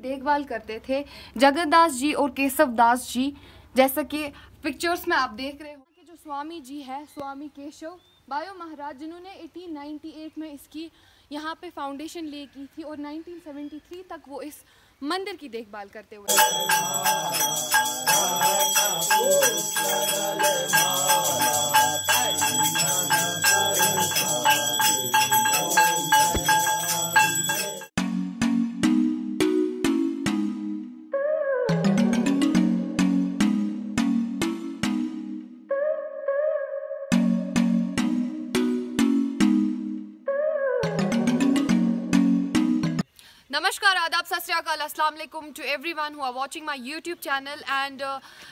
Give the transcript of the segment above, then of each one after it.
देखभाल करते थे जगन्नाथ जी और केशव दास जी। जैसा कि पिक्चर्स में आप देख रहे हो कि जो स्वामी जी है, स्वामी केशव बायो महाराज, जिन्होंने 1898 में इसकी यहाँ पे फाउंडेशन ले की थी और 1973 तक वो इस मंदिर की देखभाल करते हुए। नमस्कार, आदाब, सत श्री अकाल, अस्सलाम वालेकुम to everyone who are watching my YouTube channel and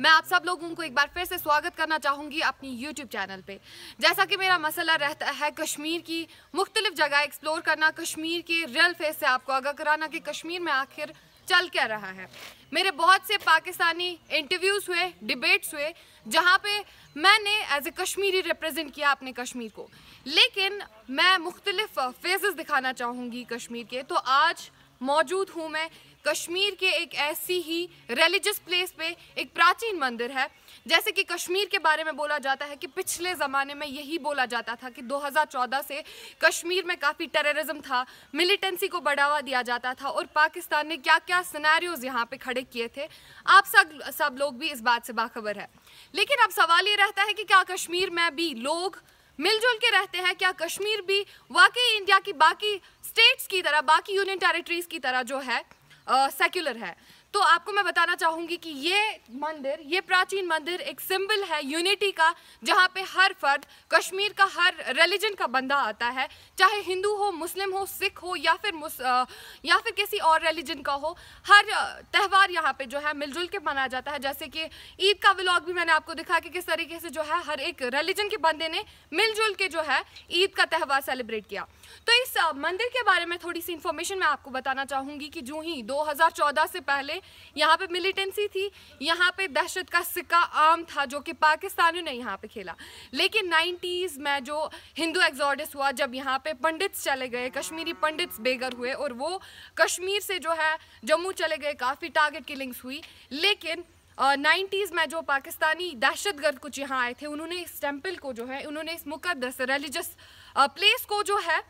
मैं आप सब लोगों को एक बार फिर से स्वागत करना चाहूँगी अपनी यूट्यूब चैनल पे। जैसा कि मेरा मसला रहता है कश्मीर की मुख्तलिफ जगह एक्सप्लोर करना, कश्मीर के रियल फेस से आपको आगाह कराना कि कश्मीर में आखिर चल क्या रहा है। मेरे बहुत से पाकिस्तानी इंटरव्यूज़ हुए, डिबेट्स हुए, जहाँ पे मैंने एज ए कश्मीरी रिप्रेजेंट किया अपने कश्मीर को, लेकिन मैं मुख्तलिफ फेजेस दिखाना चाहूँगी कश्मीर के। तो आज मौजूद हूँ मैं कश्मीर के एक ऐसी ही रिलीजियस प्लेस पे, एक प्राचीन मंदिर है। जैसे कि कश्मीर के बारे में बोला जाता है कि पिछले ज़माने में यही बोला जाता था कि 2014 से कश्मीर में काफ़ी टेररिज्म था, मिलिटेंसी को बढ़ावा दिया जाता था और पाकिस्तान ने क्या क्या सिनेरियोज़ यहाँ पे खड़े किए थे। आप सब लोग भी इस बात से बाखबर है। लेकिन अब सवाल ये रहता है कि क्या कश्मीर में भी लोग मिलजुल के रहते हैं? क्या कश्मीर भी वाकई इंडिया की बाकी स्टेट्स की तरह, बाकी यूनियन टेरिटरीज की तरह जो है सेक्युलर है? तो आपको मैं बताना चाहूँगी कि ये मंदिर, ये प्राचीन मंदिर एक सिंबल है यूनिटी का, जहाँ पे हर फर्द, कश्मीर का हर रिलीजन का बंदा आता है, चाहे हिंदू हो, मुस्लिम हो, सिख हो या फिर किसी और रिलीजन का हो। हर त्यौहार यहाँ पे जो है मिलजुल के मनाया जाता है। जैसे कि ईद का व्लॉग भी मैंने आपको दिखा कि किस तरीके से जो है हर एक रिलीजन के बंदे ने मिलजुल के जो है ईद का त्यौहार सेलिब्रेट किया। तो इस मंदिर के बारे में थोड़ी सी इन्फॉर्मेशन मैं आपको बताना चाहूँगी कि जो ही 2014 से पहले यहाँ पे मिलिटेंसी थी, यहाँ पे दहशत का सिक्का आम था जो कि पाकिस्तानियों ने यहाँ पे खेला। लेकिन 90s में जो हिंदू एक्सोडस हुआ, जब यहाँ पे पंडित्स चले गए, कश्मीरी पंडित्स बेघर हुए और वो कश्मीर से जो है जम्मू चले गए, काफ़ी टारगेट किलिंग्स हुई। लेकिन 90s में जो पाकिस्तानी दहशतगर्द कुछ यहाँ आए थे, उन्होंने इस टेम्पल को जो है, उन्होंने इस मुकद्दस रिलीजियस प्लेस को जो है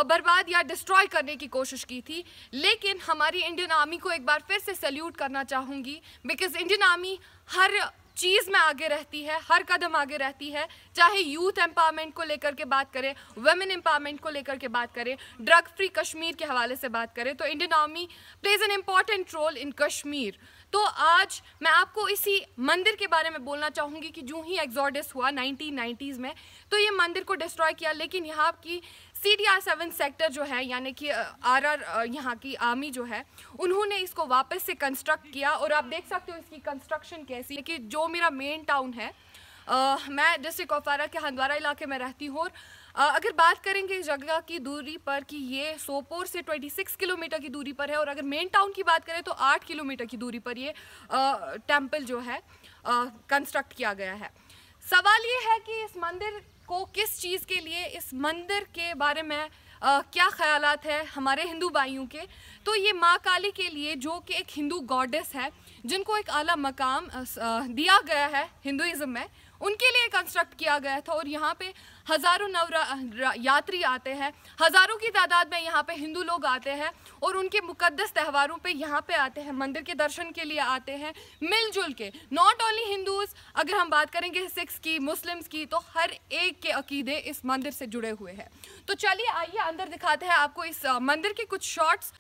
बर्बाद या डिस्ट्रॉय करने की कोशिश की थी। लेकिन हमारी इंडियन आर्मी को एक बार फिर से सैल्यूट करना चाहूँगी, बिकॉज इंडियन आर्मी हर चीज़ में आगे रहती है, हर कदम आगे रहती है। चाहे यूथ एम्पावरमेंट को लेकर के बात करें, वुमेन एम्पावरमेंट को लेकर के बात करें, ड्रग फ्री कश्मीर के हवाले से बात करें, तो Indian army plays an important role in Kashmir. तो आज मैं आपको इसी मंदिर के बारे में बोलना चाहूँगी कि जो ही एक्सोडस हुआ 1990s में, तो ये मंदिर को डिस्ट्रॉय किया। लेकिन यहाँ की CDR7 सेक्टर जो है, यानी कि RR यहाँ की आर्मी जो है, उन्होंने इसको वापस से कंस्ट्रक्ट किया। और आप देख सकते हो इसकी कंस्ट्रक्शन कैसी है। कि जो मेरा मेन टाउन है, मैं डिस्ट्रिक्ट कुपवारा के हंदवारा इलाके में रहती हूँ। और अगर बात करेंगे इस जगह की दूरी पर कि ये सोपोर से 26 किलोमीटर की दूरी पर है, और अगर मेन टाउन की बात करें तो 8 किलोमीटर की दूरी पर ये टेम्पल जो है कंस्ट्रक्ट किया गया है। सवाल ये है कि इस मंदिर को किस चीज़ के लिए, इस मंदिर के बारे में क्या ख्यालात है हमारे हिंदू भाइयों के। तो ये माँ काली के लिए, जो कि एक हिंदू गॉडेस है, जिनको एक आला मकाम दिया गया है हिंदुइज्म में, उनके लिए कंस्ट्रक्ट किया गया था। और यहाँ पे हज़ारों यात्री आते हैं, हज़ारों की तादाद में यहाँ पे हिंदू लोग आते हैं और उनके मुकद्दस त्योहारों पे यहाँ पे आते हैं, मंदिर के दर्शन के लिए आते हैं मिलजुल के। नॉट ओनली हिंदूज़, अगर हम बात करेंगे सिख्स की, मुस्लिम्स की, तो हर एक के अकीदे इस मंदिर से जुड़े हुए हैं। तो चलिए आइए अंदर दिखाते हैं आपको इस मंदिर के कुछ शॉट्स।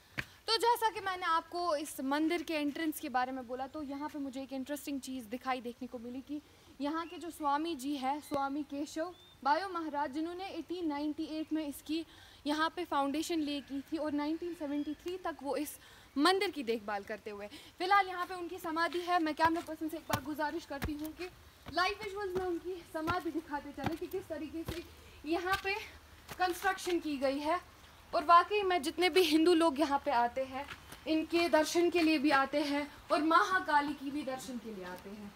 तो जैसा कि मैंने आपको इस मंदिर के एंट्रेंस के बारे में बोला, तो यहाँ पे मुझे एक इंटरेस्टिंग चीज़ देखने को मिली कि यहाँ के जो स्वामी जी है, स्वामी केशव बायो महाराज, जिन्होंने 1898 में इसकी यहाँ पे फाउंडेशन ले की थी और 1973 तक वो इस मंदिर की देखभाल करते हुए। फ़िलहाल यहाँ पे उनकी समाधि है। मैं कैमरा पर्सन से एक बार गुजारिश करती हूँ कि लाइव विजुअल्स में उनकी समाधि दिखाते चले कि किस तरीके से यहाँ पे कंस्ट्रक्शन की गई है। और वाकई में जितने भी हिंदू लोग यहाँ पे आते हैं, इनके दर्शन के लिए भी आते हैं और महाकाली की भी दर्शन के लिए आते हैं।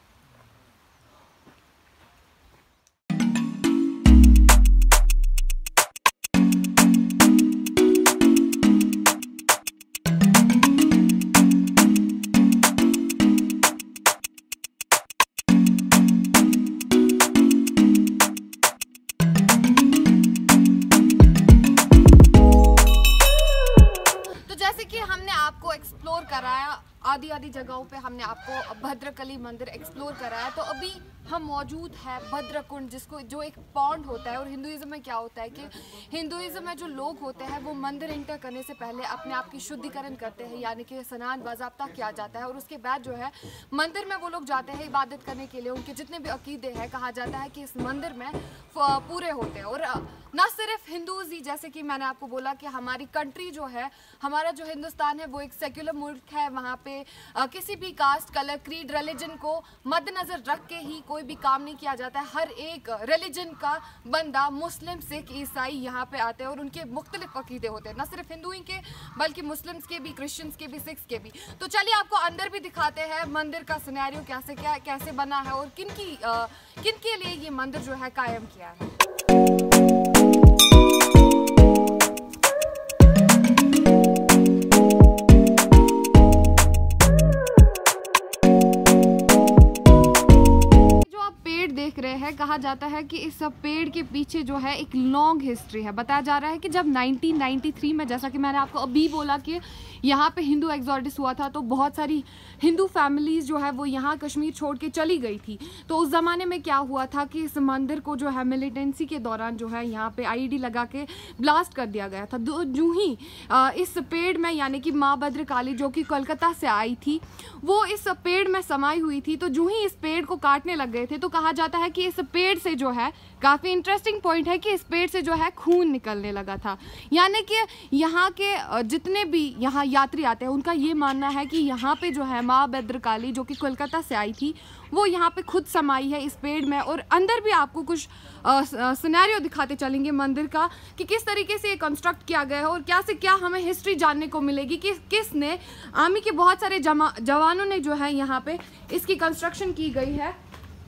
आधी आधी जगहों पे हमने आपको भद्रकाली मंदिर एक्सप्लोर कराया। तो अभी हम मौजूद है भद्रकुंड, जिसको जो एक पॉन्ड होता है। और हिंदुइज्म में क्या होता है कि हिंदुइज्म में जो लोग होते हैं वो मंदिर एंटर करने से पहले अपने आप की शुद्धिकरण करते हैं, यानी कि स्नान बाज़ाब्ता किया जाता है। और उसके बाद जो है मंदिर में वो लोग जाते हैं इबादत करने के लिए। उनके जितने भी अकीदे हैं, कहा जाता है कि इस मंदिर में पूरे होते हैं। और ना सिर्फ हिंदूज ही, जैसे कि मैंने आपको बोला कि हमारी कंट्री जो है, हमारा जो हिंदुस्तान है वो एक सेक्युलर मुल्क है। वहाँ पे किसी भी कास्ट, कलर, क्रीड, रिलीजन को मद्देनजर रख के ही कोई भी काम नहीं किया जाता है। हर एक रिलीजन का बंदा, मुस्लिम, सिख, ईसाई यहाँ पे आते हैं और उनके मुख्तलिफ अकीदे होते हैं, न सिर्फ हिंदू के बल्कि मुस्लिम्स के भी, क्रिश्चियंस के भी, सिख्स के भी। तो चलिए आपको अंदर भी दिखाते हैं मंदिर का सिनेरियो कैसे बना है और किन के लिए ये मंदिर जो है कायम किया है। कहा जाता है कि इस सब पेड़ के पीछे जो है एक लॉन्ग हिस्ट्री है। बताया जा रहा है कि जब 1993 में, जैसा कि मैंने आपको अभी बोला कि यहाँ पे हिंदू एग्जॉडस हुआ था, तो बहुत सारी हिंदू फैमिलीज जो है वो यहाँ कश्मीर छोड़ के चली गई थी। तो उस ज़माने में क्या हुआ था कि इस मंदिर को जो है मिलिटेंसी के दौरान जो है यहाँ पे आईईडी लगा के ब्लास्ट कर दिया गया था। जो ही इस पेड़ में, यानी कि माँ भद्रकाली जो कि कोलकाता से आई थी, वो इस पेड़ में समाई हुई थी। तो जो ही इस पेड़ को काटने लग गए थे, तो कहा जाता है कि इस पेड़ से जो है, काफ़ी इंटरेस्टिंग पॉइंट है कि इस पेड़ से जो है खून निकलने लगा था। यानी कि यहाँ के जितने भी यहाँ यात्री आते हैं, उनका ये मानना है कि यहाँ पे जो है माँ भद्रकाली जो कि कोलकाता से आई थी, वो यहाँ पे खुद समाई है इस पेड़ में। और अंदर भी आपको कुछ सिनेरियो दिखाते चलेंगे मंदिर का कि किस तरीके से ये कंस्ट्रक्ट किया गया है और क्या से क्या हमें हिस्ट्री जानने को मिलेगी कि किसने, आर्मी के बहुत सारे जवानों ने जो है यहाँ पे इसकी कंस्ट्रक्शन की गई है।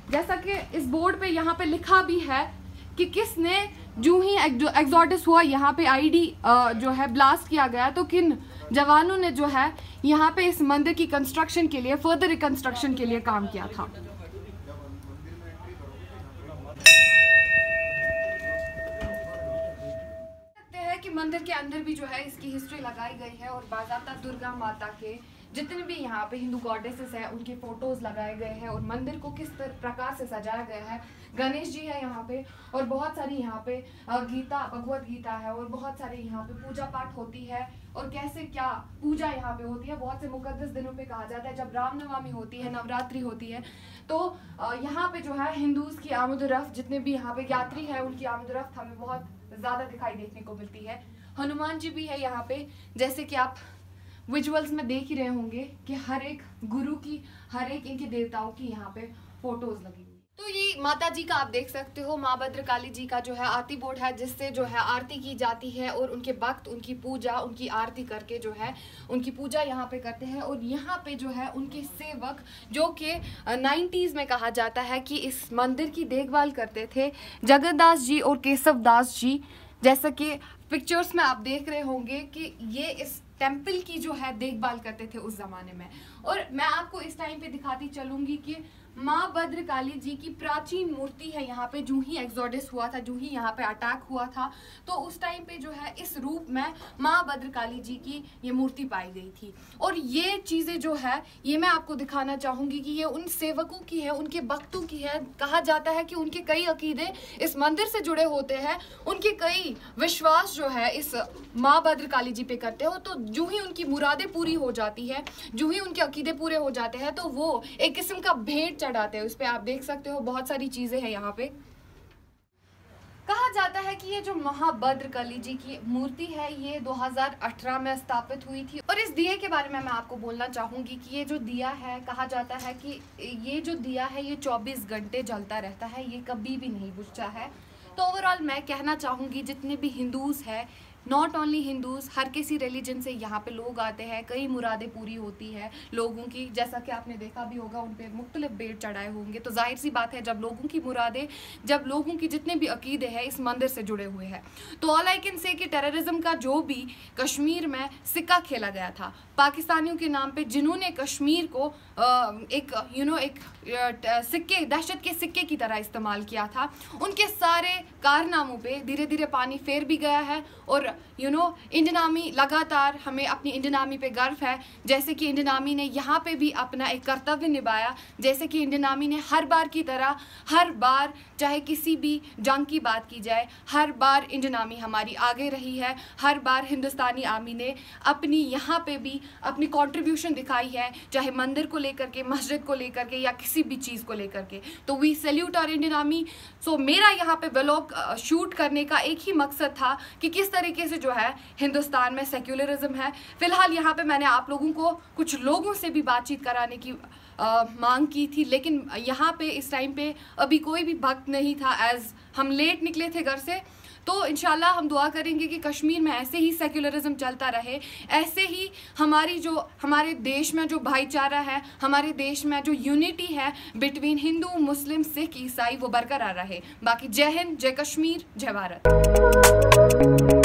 जैसा कि इस बोर्ड पे यहाँ पे लिखा भी है कि किसने, जो ही एग्जॉडस हुआ यहाँ पे आईडी जो है ब्लास्ट किया गया, तो किन जवानों ने जो है यहाँ पे इस मंदिर की कंस्ट्रक्शन के लिए, फर्दर रिकंस्ट्रक्शन के लिए काम किया था। सकते हैं कि मंदिर के अंदर भी जो है इसकी हिस्ट्री लगाई गई है और बाज़ाब्ता दुर्गा माता के जितने भी यहाँ पे हिंदू गॉडेसेस हैं उनके फोटोज लगाए गए हैं और मंदिर को किस प्रकार से सजाया गया है। गणेश जी है यहाँ पे और बहुत सारी यहाँ पे भगवत गीता है और बहुत सारे यहाँ पे पूजा पाठ होती है। और कैसे क्या पूजा यहाँ पे होती है, बहुत से मुकद्दस दिनों पे कहा जाता है, जब रामनवमी होती है, नवरात्रि होती है, तो यहाँ पे जो है हिंदूज की आमद-ओ-रफ्त, जितने भी यहाँ पे यात्री है उनकी आमद-ओ-रफ्त हमें बहुत ज़्यादा दिखाई देखने को मिलती है। हनुमान जी भी है यहाँ पे, जैसे कि आप विजुअल्स में देख ही रहे होंगे कि हर एक गुरु की, हर एक इनके देवताओं की यहाँ पे फोटोज लगी हुई। तो ये माता जी का आप देख सकते हो, माँ भद्रकाली जी का जो है आरती बोर्ड है, जिससे जो है आरती की जाती है और उनके भक्त उनकी पूजा, उनकी आरती करके जो है उनकी पूजा यहाँ पे करते हैं। और यहाँ पे जो है उनके सेवक, जो कि 90s में कहा जाता है कि इस मंदिर की देखभाल करते थे, जगन्नाथ जी और केशव दास जी। जैसा कि पिक्चर्स में आप देख रहे होंगे कि ये इस टेम्पल की जो है देखभाल करते थे उस जमाने में। और मैं आपको इस टाइम पे दिखाती चलूंगी कि माँ भद्रकाली जी की प्राचीन मूर्ति है यहाँ पे। जो ही एक्सोडस हुआ था, जो ही यहाँ पे अटैक हुआ था, तो उस टाइम पे जो है इस रूप में माँ भद्रकाली जी की ये मूर्ति पाई गई थी। और ये चीज़ें जो है ये मैं आपको दिखाना चाहूँगी कि ये उन सेवकों की है, उनके भक्तों की है। कहा जाता है कि उनके कई अकीदे इस मंदिर से जुड़े होते हैं, उनके कई विश्वास जो है इस माँ भद्रकाली जी पे करते हो। तो जो ही उनकी मुरादें पूरी हो जाती है, जो ही उनके अकीदे पूरे हो जाते हैं, तो वो एक किस्म का भेंट चढ़ाते हैं। उस पे आप देख सकते हो बहुत सारी चीजें हैं यहाँ पे। कहा जाता है कि ये जो महाभद्रकाली जी की मूर्ति है ये 2018 में स्थापित हुई थी। और इस दिए के बारे में मैं आपको बोलना चाहूंगी कि ये जो दिया है, कहा जाता है कि ये जो दिया है ये 24 घंटे जलता रहता है, ये कभी भी नहीं बुझता है। तो ओवरऑल मैं कहना चाहूँगी जितने भी हिंदूज़ हैं, नॉट ओनली हिंदूज़, हर किसी रिलीजन से यहाँ पे लोग आते हैं, कई मुरादें पूरी होती है लोगों की। जैसा कि आपने देखा भी होगा उन पे मुख्तलिफ बेट चढ़ाए होंगे। तो जाहिर सी बात है जब लोगों की मुरादें, जब लोगों की जितने भी अकीदे हैं इस मंदिर से जुड़े हुए हैं, तो ऑल आई कैन से कि टेररिज्म का जो भी कश्मीर में सिक्का खेला गया था पाकिस्तानियों के नाम पे, जिन्होंने कश्मीर को एक सिक्के, दहशत के सिक्के की तरह इस्तेमाल किया था, उनके सारे कारनामों पे धीरे धीरे पानी फेर भी गया है और और इंडियन आर्मी लगातार, हमें अपनी इंडियन आर्मी पे गर्व है। जैसे कि इंडियन आर्मी ने यहाँ पे भी अपना एक कर्तव्य निभाया, जैसे कि इंडियन आर्मी ने हर बार की तरह, हर बार चाहे किसी भी जंग की बात की जाए, हर बार इंडियन आर्मी हमारी आगे रही है। हर बार हिंदुस्तानी आर्मी ने अपनी यहाँ पे भी अपनी कंट्रीब्यूशन दिखाई है, चाहे मंदिर को लेकर के, मस्जिद को लेकर के या किसी भी चीज़ को लेकर के। तो we salute our Indian army. So मेरा यहाँ पे व्लॉग शूट करने का एक ही मकसद था कि किस तरीके से जो है हिंदुस्तान में सेक्युलरिज्म है। फिलहाल यहाँ पे मैंने आप लोगों को कुछ लोगों से भी बातचीत कराने की मांग की थी, लेकिन यहाँ पे इस टाइम पे अभी कोई भी भक्त नहीं था, एज हम लेट निकले थे घर से। तो इंशाल्लाह हम दुआ करेंगे कि कश्मीर में ऐसे ही सेक्युलरिज्म चलता रहे, ऐसे ही हमारे देश में जो भाईचारा है, हमारे देश में जो यूनिटी है बिटवीन हिंदू, मुस्लिम, सिख, ईसाई, वो बरकरार रहे। बाकी जय हिंद, जय कश्मीर, जय भारत।